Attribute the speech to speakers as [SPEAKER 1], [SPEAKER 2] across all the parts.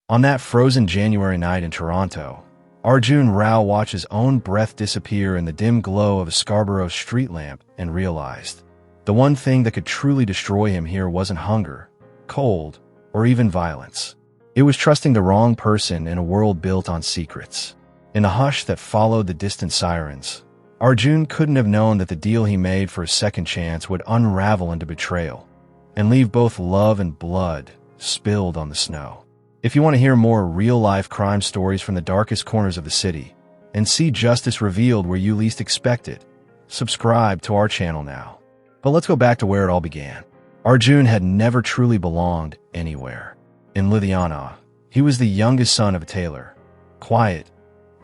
[SPEAKER 1] On that frozen January night in Toronto, Arjun Rao watched his own breath disappear in the dim glow of a Scarborough street lamp and realized the one thing that could truly destroy him here wasn't hunger, cold, or even violence. It was trusting the wrong person in a world built on secrets. In the hush that followed the distant sirens, Arjun couldn't have known that the deal he made for a second chance would unravel into betrayal and leave both love and blood spilled on the snow. If you want to hear more real-life crime stories from the darkest corners of the city and see justice revealed where you least expect it, subscribe to our channel now. But let's go back to where it all began. Arjun had never truly belonged anywhere. In Ludhiana, he was the youngest son of a tailor, quiet,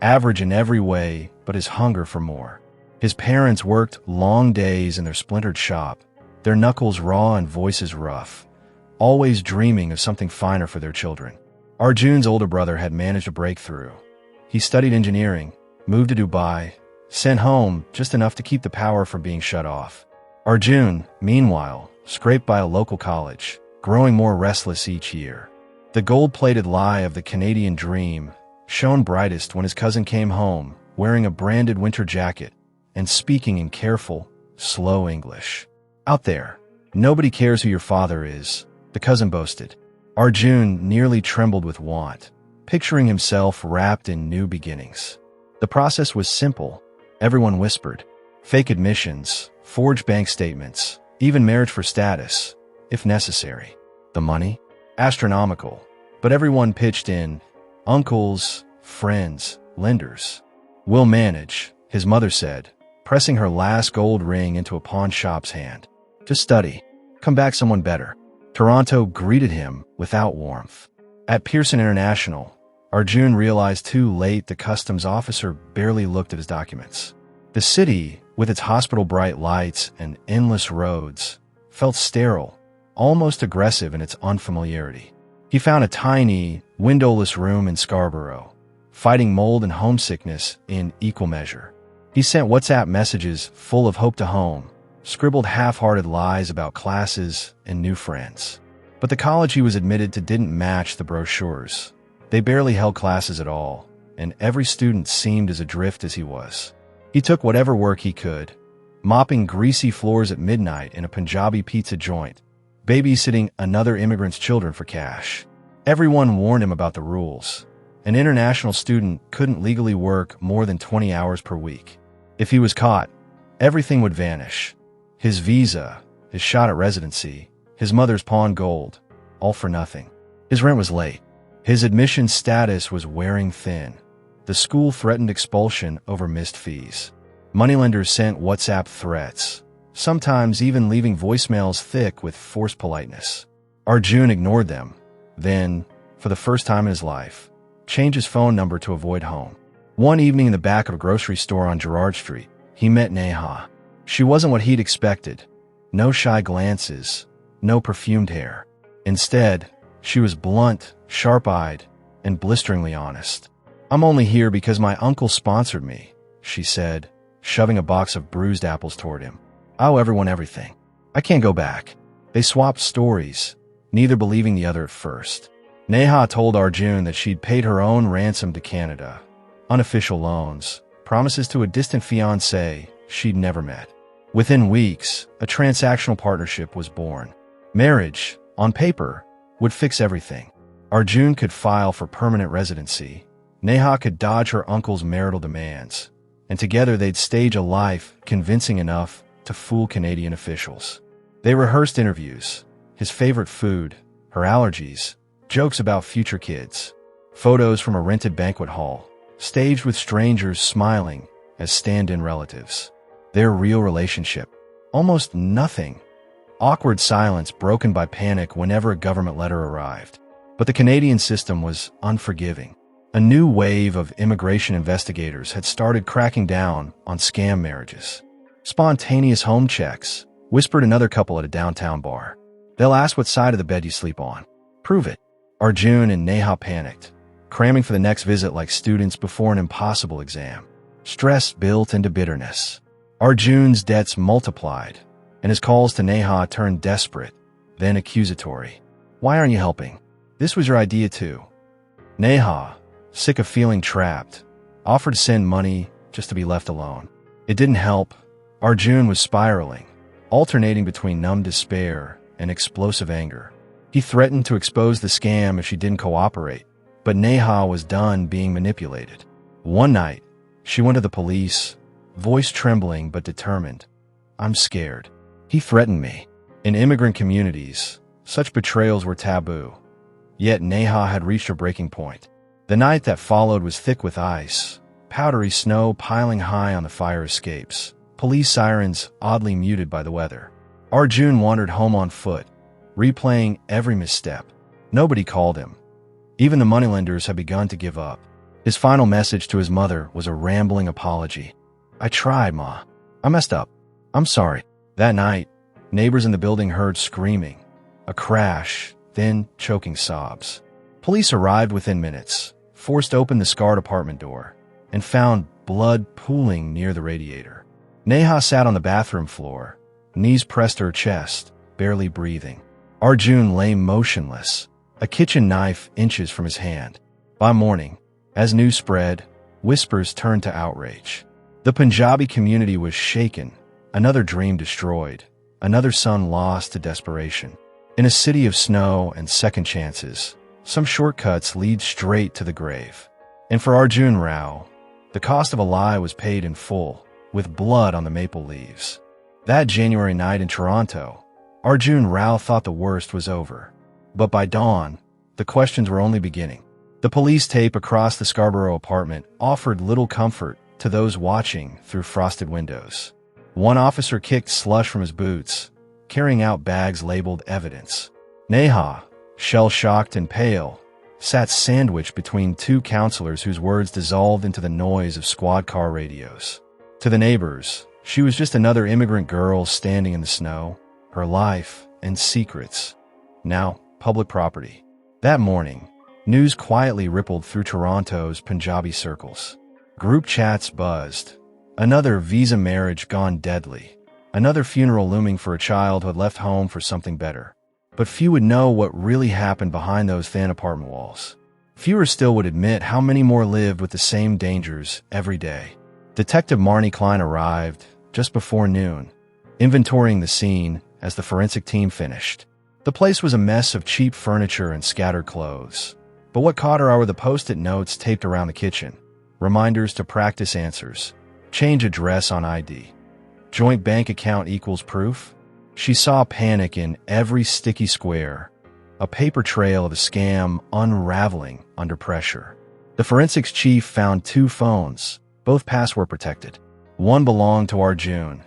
[SPEAKER 1] average in every way but his hunger for more. His parents worked long days in their splintered shop, their knuckles raw and voices rough, always dreaming of something finer for their children. Arjun's older brother had managed a breakthrough. He studied engineering, moved to Dubai, sent home just enough to keep the power from being shut off. Arjun, meanwhile, scraped by a local college, growing more restless each year. The gold-plated lie of the Canadian dream shone brightest when his cousin came home, wearing a branded winter jacket and speaking in careful, slow English. "Out there, nobody cares who your father is," the cousin boasted. Arjun nearly trembled with want, picturing himself wrapped in new beginnings. The process was simple. Everyone whispered. Fake admissions, forged bank statements, even marriage for status, if necessary. The money? Astronomical. But everyone pitched in. Uncles, friends, lenders. "We'll manage," his mother said, pressing her last gold ring into a pawn shop's hand. "Just study. Come back someone better." Toronto greeted him without warmth. At Pearson International, Arjun realized too late the customs officer barely looked at his documents. The city, with its hospital-bright lights and endless roads, felt sterile, almost aggressive in its unfamiliarity. He found a tiny, windowless room in Scarborough, fighting mold and homesickness in equal measure. He sent WhatsApp messages full of hope to home, scribbled half-hearted lies about classes and new friends. But the college he was admitted to didn't match the brochures. They barely held classes at all, and every student seemed as adrift as he was. He took whatever work he could, mopping greasy floors at midnight in a Punjabi pizza joint, babysitting another immigrant's children for cash. Everyone warned him about the rules. An international student couldn't legally work more than 20 hours per week. If he was caught, everything would vanish. His visa, his shot at residency, his mother's pawned gold, all for nothing. His rent was late. His admission status was wearing thin. The school threatened expulsion over missed fees. Moneylenders sent WhatsApp threats, sometimes even leaving voicemails thick with forced politeness. Arjun ignored them, then, for the first time in his life, changed his phone number to avoid home. One evening in the back of a grocery store on Gerrard Street, he met Neha. She wasn't what he'd expected. No shy glances, no perfumed hair. Instead, she was blunt, sharp-eyed, and blisteringly honest. "I'm only here because my uncle sponsored me," she said, shoving a box of bruised apples toward him. "I owe everyone everything. I can't go back." They swapped stories, neither believing the other at first. Neha told Arjun that she'd paid her own ransom to Canada, unofficial loans, promises to a distant fiancé she'd never met. Within weeks, a transactional partnership was born. Marriage, on paper, would fix everything. Arjun could file for permanent residency. Neha could dodge her uncle's marital demands, and together they'd stage a life convincing enough to fool Canadian officials. They rehearsed interviews, his favorite food, her allergies, jokes about future kids, photos from a rented banquet hall, staged with strangers smiling as stand-in relatives. Their real relationship, almost nothing. Awkward silence broken by panic whenever a government letter arrived. But the Canadian system was unforgiving. A new wave of immigration investigators had started cracking down on scam marriages. Spontaneous home checks, whispered another couple at a downtown bar. "They'll ask what side of the bed you sleep on. Prove it." Arjun and Neha panicked, cramming for the next visit like students before an impossible exam. Stress built into bitterness. Arjun's debts multiplied, and his calls to Neha turned desperate, then accusatory. "Why aren't you helping? This was your idea too." Neha, sick of feeling trapped, offered to send money just to be left alone. It didn't help. Arjun was spiraling, alternating between numb despair and explosive anger. He threatened to expose the scam if she didn't cooperate, but Neha was done being manipulated. One night, she went to the police, voice trembling but determined. "I'm scared. He threatened me." In immigrant communities, such betrayals were taboo. Yet Neha had reached her breaking point. The night that followed was thick with ice, powdery snow piling high on the fire escapes, police sirens oddly muted by the weather. Arjun wandered home on foot, replaying every misstep. Nobody called him. Even the moneylenders had begun to give up. His final message to his mother was a rambling apology. "I tried, Ma. I messed up. I'm sorry." That night, neighbors in the building heard screaming, a crash, then choking sobs. Police arrived within minutes, forced open the scarred apartment door, and found blood pooling near the radiator. Neha sat on the bathroom floor, knees pressed to her chest, barely breathing. Arjun lay motionless, a kitchen knife inches from his hand. By morning, as news spread, whispers turned to outrage. The Punjabi community was shaken, another dream destroyed, another son lost to desperation. In a city of snow and second chances, some shortcuts lead straight to the grave. And for Arjun Rao, the cost of a lie was paid in full, with blood on the maple leaves. That January night in Toronto, Arjun Rao thought the worst was over. But by dawn, the questions were only beginning. The police tape across the Scarborough apartment offered little comfort to those watching through frosted windows. One officer kicked slush from his boots, carrying out bags labeled evidence. Neha, shell-shocked and pale, sat sandwiched between two counselors whose words dissolved into the noise of squad car radios. To the neighbors, she was just another immigrant girl standing in the snow, her life and secrets, now public property. That morning, news quietly rippled through Toronto's Punjabi circles. Group chats buzzed. Another visa marriage gone deadly. Another funeral looming for a child who had left home for something better. But few would know what really happened behind those thin apartment walls. Fewer still would admit how many more lived with the same dangers every day. Detective Marnie Klein arrived just before noon, inventorying the scene as the forensic team finished. The place was a mess of cheap furniture and scattered clothes. But what caught her eye were the post-it notes taped around the kitchen. Reminders to practice answers. Change address on ID. Joint bank account equals proof. She saw panic in every sticky square, a paper trail of a scam unraveling under pressure. The forensics chief found two phones, both password protected. One belonged to Arjun.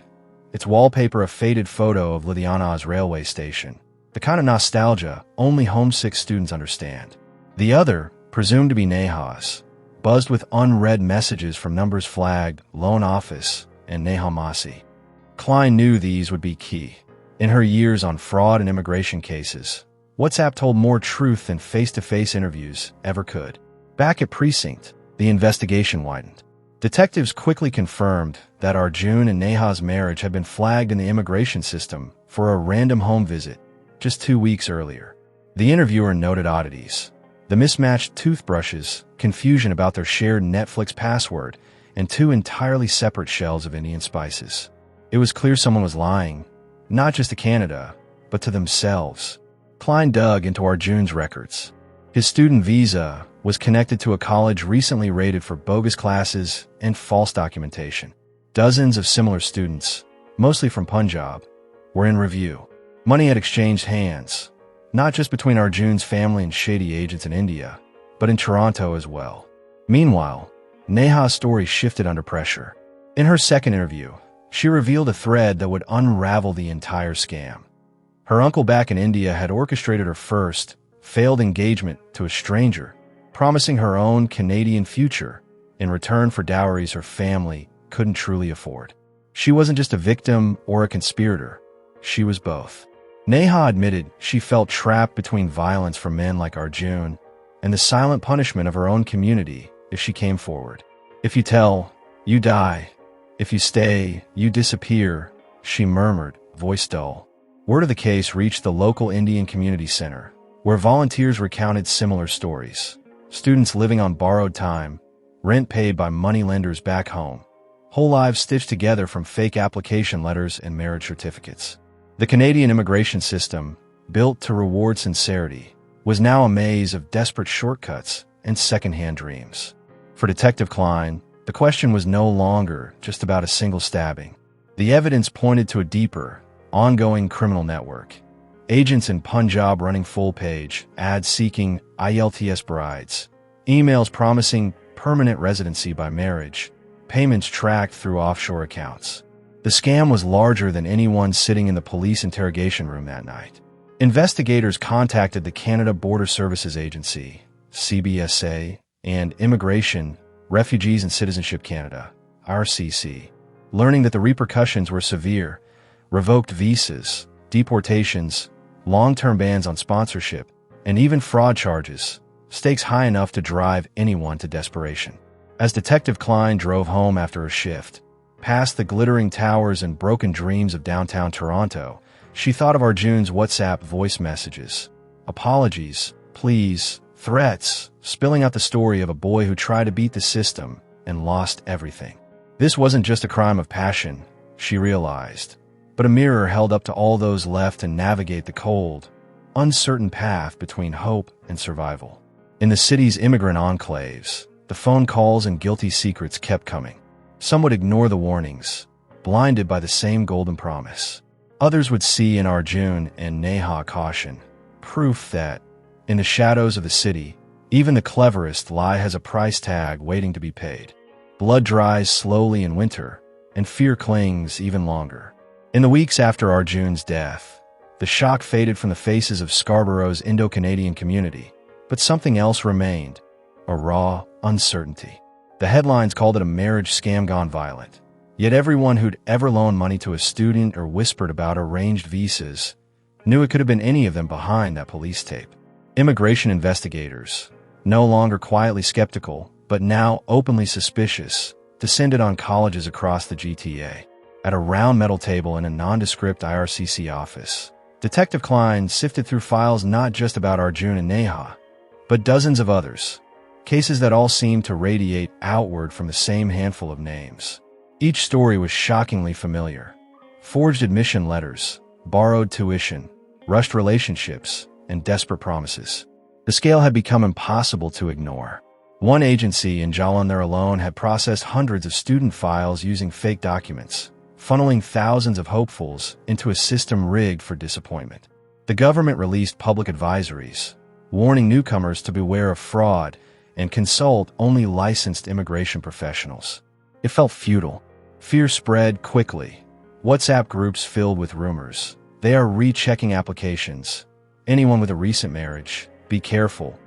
[SPEAKER 1] Its wallpaper a faded photo of Ludhiana's railway station, the kind of nostalgia only homesick students understand. The other, presumed to be Neha's, buzzed with unread messages from numbers flagged Loan Office and Neha Masi. Klein knew these would be key. In her years on fraud and immigration cases, WhatsApp told more truth than face-to-face interviews ever could. Back at precinct, the investigation widened. Detectives quickly confirmed that Arjun and Neha's marriage had been flagged in the immigration system for a random home visit just 2 weeks earlier. The interviewer noted oddities: the mismatched toothbrushes, confusion about their shared Netflix password, and two entirely separate shelves of Indian spices. It was clear someone was lying, not just to Canada, but to themselves. Klein dug into Arjun's records. His student visa was connected to a college recently rated for bogus classes and false documentation. Dozens of similar students, mostly from Punjab, were in review. Money had exchanged hands, not just between Arjun's family and shady agents in India, but in Toronto as well. Meanwhile, Neha's story shifted under pressure. In her second interview, she revealed a thread that would unravel the entire scam. Her uncle back in India had orchestrated her first, failed engagement to a stranger, promising her own Canadian future in return for dowries her family couldn't truly afford. She wasn't just a victim or a conspirator. She was both. Neha admitted she felt trapped between violence from men like Arjun and the silent punishment of her own community if she came forward. "If you tell, you die. If you stay, you disappear," she murmured, voice dull. Word of the case reached the local Indian community center, where volunteers recounted similar stories. students living on borrowed time, rent paid by moneylenders back home, whole lives stitched together from fake application letters and marriage certificates. The Canadian immigration system, built to reward sincerity, was now a maze of desperate shortcuts and second-hand dreams. For Detective Klein, the question was no longer just about a single stabbing. The evidence pointed to a deeper, ongoing criminal network. Agents in Punjab running full-page ads seeking IELTS brides, emails promising permanent residency by marriage, payments tracked through offshore accounts. The scam was larger than anyone sitting in the police interrogation room that night. Investigators contacted the Canada Border Services Agency, CBSA, and Immigration, Refugees and Citizenship Canada, RCC, learning that the repercussions were severe: revoked visas, deportations, long-term bans on sponsorship, and even fraud charges, stakes high enough to drive anyone to desperation. As Detective Klein drove home after a shift, past the glittering towers and broken dreams of downtown Toronto, she thought of Arjun's WhatsApp voice messages. Apologies, pleas, threats, spilling out the story of a boy who tried to beat the system and lost everything. This wasn't just a crime of passion, she realized, but a mirror held up to all those left to navigate the cold, uncertain path between hope and survival. In the city's immigrant enclaves, the phone calls and guilty secrets kept coming. Some would ignore the warnings, blinded by the same golden promise. Others would see in Arjun and Neha caution, proof that, in the shadows of the city, even the cleverest lie has a price tag waiting to be paid. Blood dries slowly in winter, and fear clings even longer. In the weeks after Arjun's death, the shock faded from the faces of Scarborough's Indo-Canadian community, but something else remained: a raw uncertainty. The headlines called it a marriage scam gone violent. Yet everyone who'd ever loaned money to a student or whispered about arranged visas knew it could have been any of them behind that police tape. Immigration investigators, no longer quietly skeptical, but now openly suspicious, descended on colleges across the GTA. At a round metal table in a nondescript IRCC office, Detective Klein sifted through files not just about Arjun and Neha, but dozens of others, cases that all seemed to radiate outward from the same handful of names. Each story was shockingly familiar: forged admission letters, borrowed tuition, rushed relationships, and desperate promises. The scale had become impossible to ignore. One agency in Jalandhar alone had processed hundreds of student files using fake documents, funneling thousands of hopefuls into a system rigged for disappointment. The government released public advisories, warning newcomers to beware of fraud and consult only licensed immigration professionals. It felt futile. Fear spread quickly. WhatsApp groups filled with rumors. They are rechecking applications. Anyone with a recent marriage, be careful.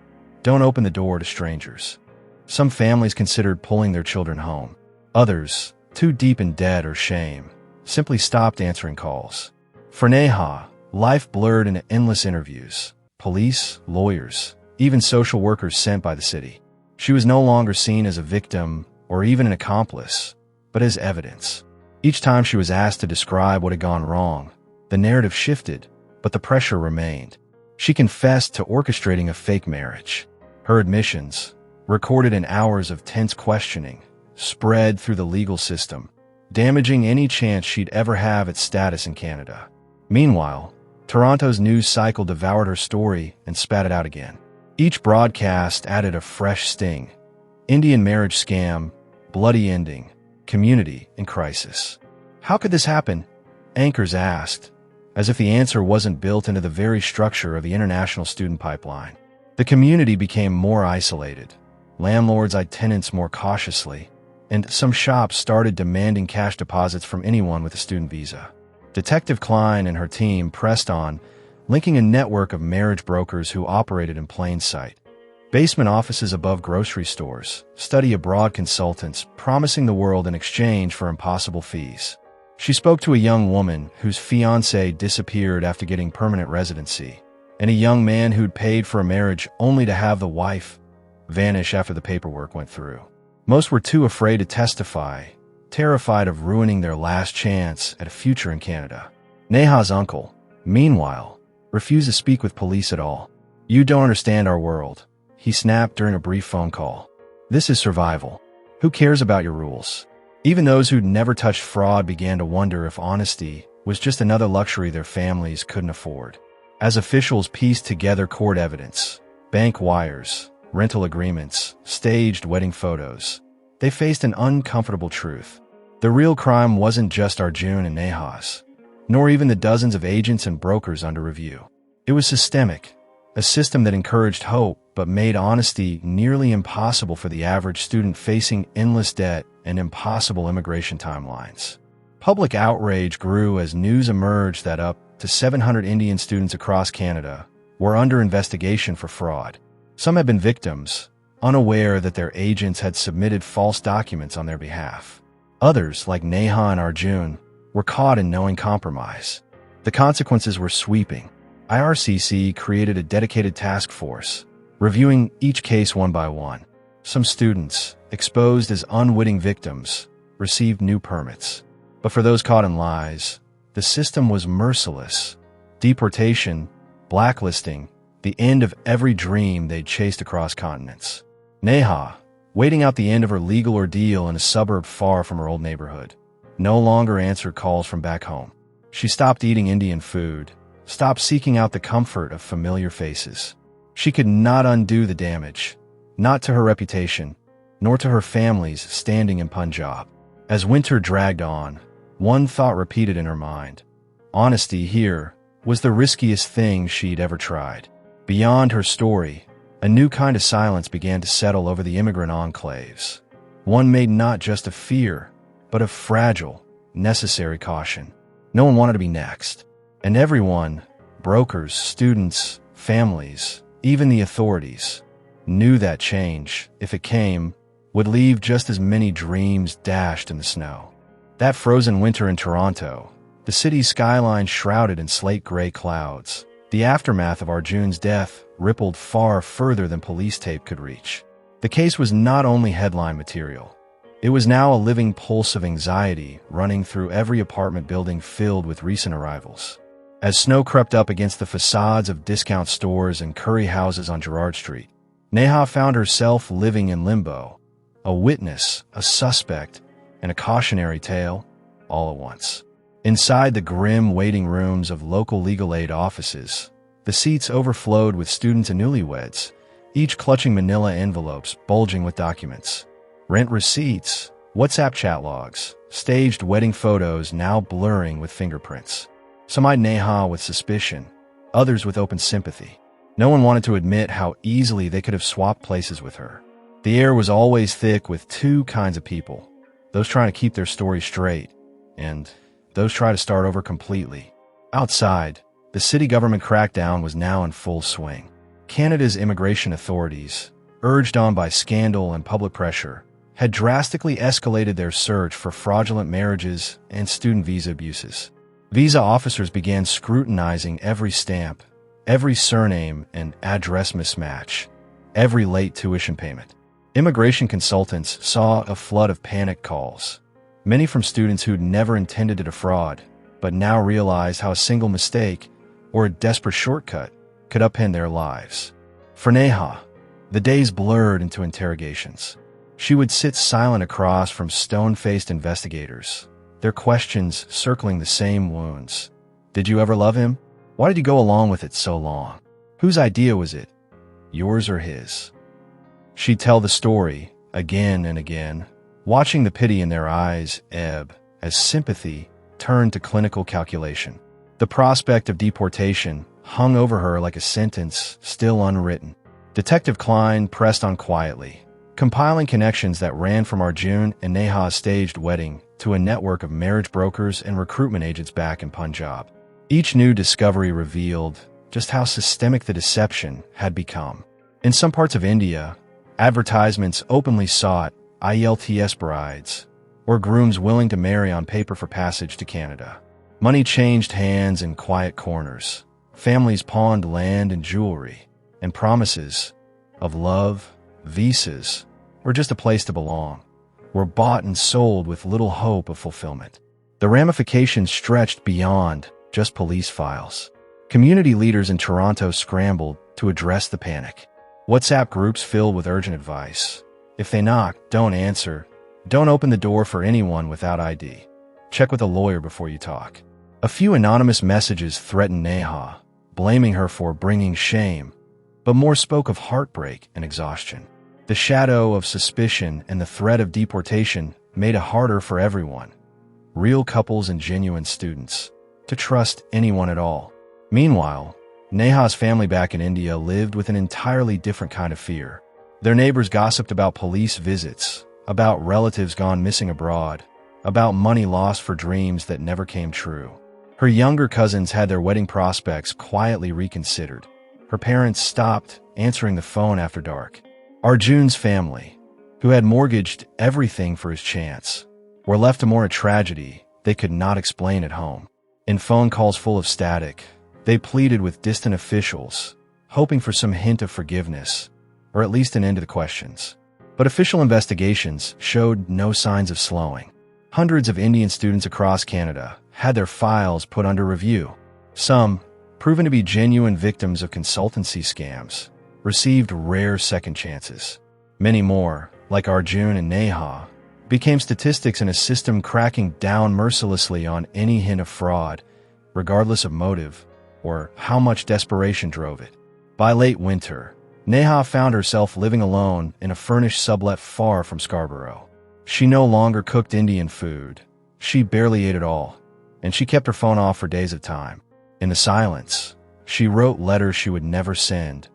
[SPEAKER 1] Don't open the door to strangers. Some families considered pulling their children home. Others, too deep in debt or shame, simply stopped answering calls. For Neha, life blurred into endless interviews. Police, lawyers, even social workers sent by the city. She was no longer seen as a victim or even an accomplice, but as evidence. Each time she was asked to describe what had gone wrong, the narrative shifted, but the pressure remained. She confessed to orchestrating a fake marriage. Her admissions, recorded in hours of tense questioning, spread through the legal system, damaging any chance she'd ever have at status in Canada. Meanwhile, Toronto's news cycle devoured her story and spat it out again. Each broadcast added a fresh sting: Indian marriage scam, bloody ending, community in crisis. How could this happen? Anchors asked, as if the answer wasn't built into the very structure of the international student pipeline. The community became more isolated. Landlords eyed tenants more cautiously, and some shops started demanding cash deposits from anyone with a student visa. Detective Klein and her team pressed on, linking a network of marriage brokers who operated in plain sight. Basement offices above grocery stores, study abroad consultants promising the world in exchange for impossible fees. She spoke to a young woman whose fiancé disappeared after getting permanent residency, and a young man who'd paid for a marriage only to have the wife vanish after the paperwork went through. Most were too afraid to testify, terrified of ruining their last chance at a future in Canada. Neha's uncle, meanwhile, refused to speak with police at all. "You don't understand our world," he snapped during a brief phone call. This is survival. Who cares about your rules? Even those who'd never touched fraud began to wonder if honesty was just another luxury their families couldn't afford. As officials pieced together court evidence, bank wires, rental agreements, staged wedding photos, they faced an uncomfortable truth. The real crime wasn't just Arjun and Neha's, nor even the dozens of agents and brokers under review. It was systemic, a system that encouraged hope but made honesty nearly impossible for the average student facing endless debt and impossible immigration timelines. Public outrage grew as news emerged that up to 700 Indian students across Canada were under investigation for fraud. Some had been victims, unaware that their agents had submitted false documents on their behalf. Others, like Neha and Arjun, were caught in knowing compromise. The consequences were sweeping. IRCC created a dedicated task force, reviewing each case one by one. Some students, exposed as unwitting victims, received new permits. But for those caught in lies, the system was merciless. Deportation, blacklisting, the end of every dream they'd chased across continents. Neha, waiting out the end of her legal ordeal in a suburb far from her old neighborhood, no longer answered calls from back home. She stopped eating Indian food, stopped seeking out the comfort of familiar faces. She could not undo the damage, not to her reputation, nor to her family's standing in Punjab. As winter dragged on, one thought repeated in her mind. Honesty here was the riskiest thing she'd ever tried. Beyond her story, a new kind of silence began to settle over the immigrant enclaves. One made not just of fear, but of fragile, necessary caution. No one wanted to be next. And everyone, brokers, students, families, even the authorities, knew that change, if it came, would leave just as many dreams dashed in the snow. That frozen winter in Toronto, the city's skyline shrouded in slate-gray clouds, the aftermath of Arjun's death rippled far further than police tape could reach. The case was not only headline material. It was now a living pulse of anxiety running through every apartment building filled with recent arrivals. As snow crept up against the facades of discount stores and curry houses on Gerrard Street, Neha found herself living in limbo, a witness, a suspect, and a cautionary tale, all at once. Inside the grim waiting rooms of local legal aid offices, the seats overflowed with students and newlyweds, each clutching manila envelopes bulging with documents. Rent receipts, WhatsApp chat logs, staged wedding photos now blurring with fingerprints. Some eyed Neha with suspicion, others with open sympathy. No one wanted to admit how easily they could have swapped places with her. The air was always thick with two kinds of people, those trying to keep their story straight, and those trying to start over completely. Outside, the city government crackdown was now in full swing. Canada's immigration authorities, urged on by scandal and public pressure, had drastically escalated their search for fraudulent marriages and student visa abuses. Visa officers began scrutinizing every stamp, every surname and address mismatch, every late tuition payment. Immigration consultants saw a flood of panic calls, many from students who'd never intended to defraud, but now realized how a single mistake or a desperate shortcut could upend their lives. For Neha, the days blurred into interrogations. She would sit silent across from stone-faced investigators, their questions circling the same wounds. Did you ever love him? Why did you go along with it so long? Whose idea was it? Yours or his? She'd tell the story again and again, watching the pity in their eyes ebb as sympathy turned to clinical calculation. The prospect of deportation hung over her like a sentence still unwritten. Detective Klein pressed on quietly, compiling connections that ran from Arjun and Neha's staged wedding to a network of marriage brokers and recruitment agents back in Punjab. Each new discovery revealed just how systemic the deception had become. In some parts of India, advertisements openly sought IELTS brides, or grooms willing to marry on paper for passage to Canada. Money changed hands in quiet corners. Families pawned land and jewelry, and promises of love, visas, or just a place to belong, were bought and sold with little hope of fulfillment. The ramifications stretched beyond just police files. Community leaders in Toronto scrambled to address the panic. WhatsApp groups filled with urgent advice. If they knock, don't answer. Don't open the door for anyone without ID. Check with a lawyer before you talk. A few anonymous messages threatened Neha, blaming her for bringing shame, but more spoke of heartbreak and exhaustion. The shadow of suspicion and the threat of deportation made it harder for everyone, real couples and genuine students, to trust anyone at all. Meanwhile, Neha's family back in India lived with an entirely different kind of fear. Their neighbors gossiped about police visits, about relatives gone missing abroad, about money lost for dreams that never came true. Her younger cousins had their wedding prospects quietly reconsidered. Her parents stopped answering the phone after dark. Arjun's family, who had mortgaged everything for his chance, were left to mourn a tragedy they could not explain at home. In phone calls full of static, they pleaded with distant officials, hoping for some hint of forgiveness, or at least an end to the questions. But official investigations showed no signs of slowing. Hundreds of Indian students across Canada had their files put under review. Some, proven to be genuine victims of consultancy scams, received rare second chances. Many more, like Arjun and Neha, became statistics in a system cracking down mercilessly on any hint of fraud, regardless of motive or how much desperation drove it. By late winter, Neha found herself living alone in a furnished sublet far from Scarborough. She no longer cooked Indian food. She barely ate at all, and she kept her phone off for days at a time. In the silence, she wrote letters she would never send,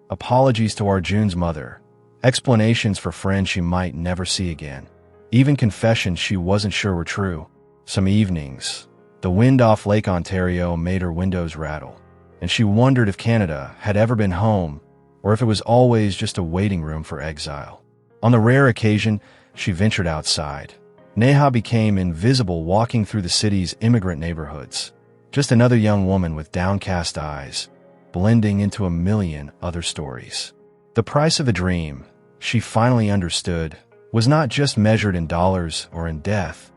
[SPEAKER 1] apologies to Arjun's mother, explanations for friends she might never see again, even confessions she wasn't sure were true. Some evenings, the wind off Lake Ontario made her windows rattle, and she wondered if Canada had ever been home or if it was always just a waiting room for exile. On the rare occasion she ventured outside, Neha became invisible walking through the city's immigrant neighborhoods, just another young woman with downcast eyes, blending into a million other stories. The price of a dream, she finally understood, was not just measured in dollars or in death,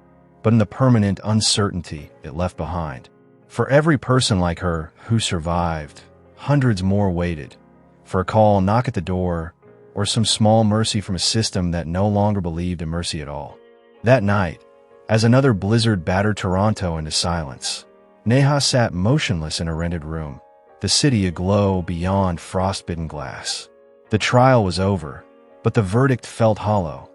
[SPEAKER 1] but in the permanent uncertainty it left behind. For every person like her who survived, hundreds more waited for a call, knock at the door, or some small mercy from a system that no longer believed in mercy at all. That night, as another blizzard battered Toronto into silence, Neha sat motionless in a rented room, the city aglow beyond frostbitten glass. The trial was over, but the verdict felt hollow.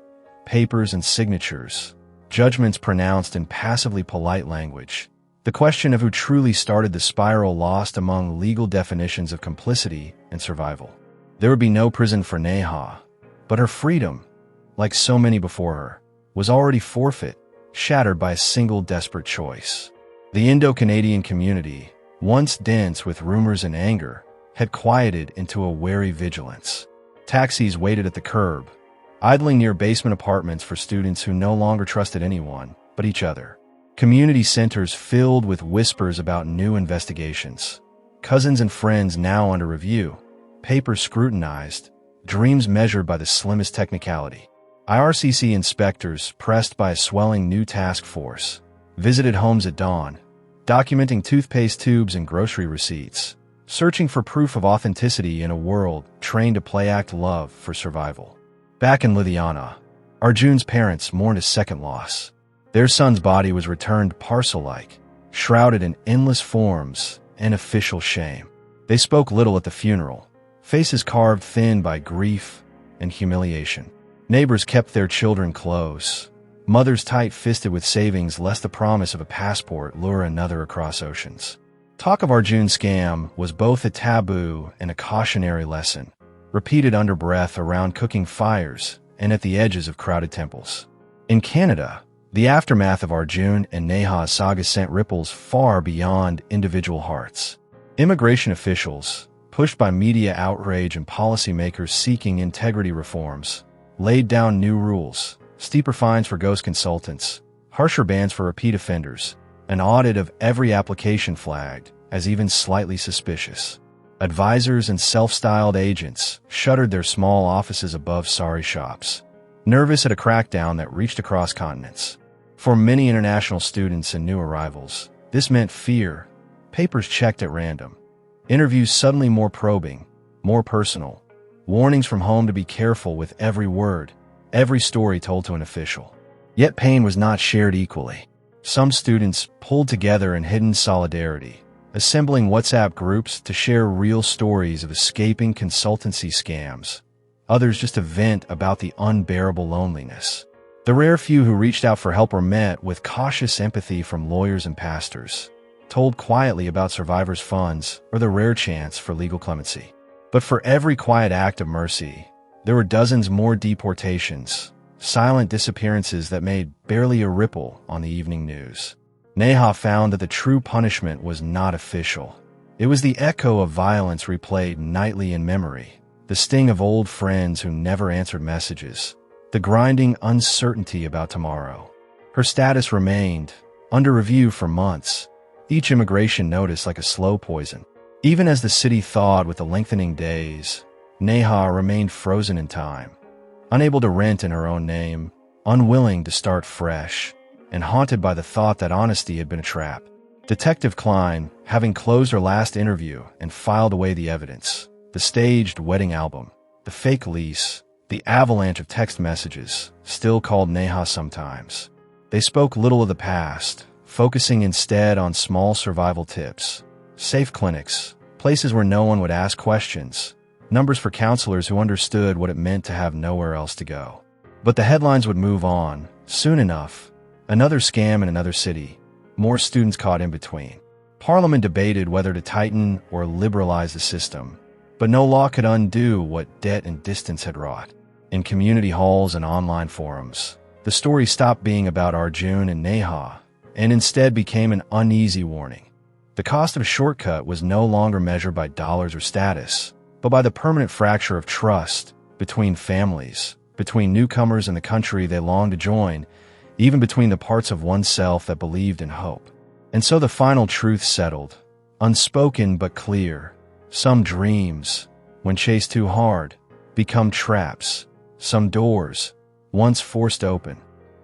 [SPEAKER 1] Papers and signatures, judgments pronounced in passively polite language. The question of who truly started the spiral lost among legal definitions of complicity and survival. There would be no prison for Neha, but her freedom, like so many before her, was already forfeit, shattered by a single desperate choice. The Indo-Canadian community, once dense with rumors and anger, had quieted into a wary vigilance. Taxis waited at the curb, idling near basement apartments for students who no longer trusted anyone but each other. Community centers filled with whispers about new investigations. Cousins and friends now under review. Papers scrutinized, dreams measured by the slimmest technicality. IRCC inspectors, pressed by a swelling new task force, visited homes at dawn, documenting toothpaste tubes and grocery receipts, searching for proof of authenticity in a world trained to play-act love for survival. Back in Ludhiana, Arjun's parents mourned a second loss. Their son's body was returned parcel-like, shrouded in endless forms and official shame. They spoke little at the funeral, faces carved thin by grief and humiliation. Neighbors kept their children close, mothers tight-fisted with savings lest the promise of a passport lure another across oceans. Talk of Arjun's scam was both a taboo and a cautionary lesson, repeated under breath around cooking fires and at the edges of crowded temples. In Canada, the aftermath of Arjun and Neha's saga sent ripples far beyond individual hearts. Immigration officials, pushed by media outrage and policymakers seeking integrity reforms, laid down new rules, steeper fines for ghost consultants, harsher bans for repeat offenders, an audit of every application flagged as even slightly suspicious. Advisors and self-styled agents shuttered their small offices above sari shops, nervous at a crackdown that reached across continents. For many international students and new arrivals, this meant fear, papers checked at random, interviews suddenly more probing, more personal, warnings from home to be careful with every word, every story told to an official. Yet pain was not shared equally. Some students pulled together in hidden solidarity, assembling WhatsApp groups to share real stories of escaping consultancy scams. Others just to vent about the unbearable loneliness. The rare few who reached out for help were met with cautious empathy from lawyers and pastors, told quietly about survivors' funds or the rare chance for legal clemency. But for every quiet act of mercy, there were dozens more deportations, silent disappearances that made barely a ripple on the evening news. Neha found that the true punishment was not official. It was the echo of violence replayed nightly in memory, the sting of old friends who never answered messages, the grinding uncertainty about tomorrow. Her status remained under review for months, each immigration notice like a slow poison. Even as the city thawed with the lengthening days, Neha remained frozen in time, unable to rent in her own name, unwilling to start fresh, and haunted by the thought that honesty had been a trap. Detective Klein, having closed her last interview and filed away the evidence, the staged wedding album, the fake lease, the avalanche of text messages, still called Neha sometimes. They spoke little of the past, focusing instead on small survival tips, safe clinics, places where no one would ask questions, numbers for counselors who understood what it meant to have nowhere else to go. But the headlines would move on. Soon enough, another scam in another city, more students caught in between. Parliament debated whether to tighten or liberalize the system, but no law could undo what debt and distance had wrought. In community halls and online forums, the story stopped being about Arjun and Neha, and instead became an uneasy warning. The cost of a shortcut was no longer measured by dollars or status, but by the permanent fracture of trust between families, between newcomers and the country they longed to join, even between the parts of oneself that believed in hope. And so the final truth settled, unspoken but clear. Some dreams, when chased too hard, become traps. Some doors, once forced open,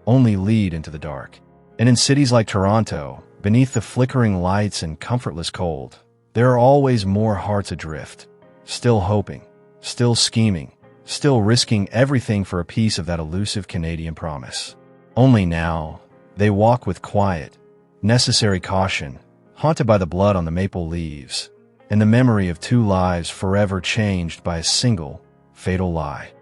[SPEAKER 1] only lead into the dark. And in cities like Toronto, beneath the flickering lights and comfortless cold, there are always more hearts adrift, still hoping, still scheming, still risking everything for a piece of that elusive Canadian promise. Only now, they walk with quiet, necessary caution, haunted by the blood on the maple leaves, and the memory of two lives forever changed by a single, fatal lie.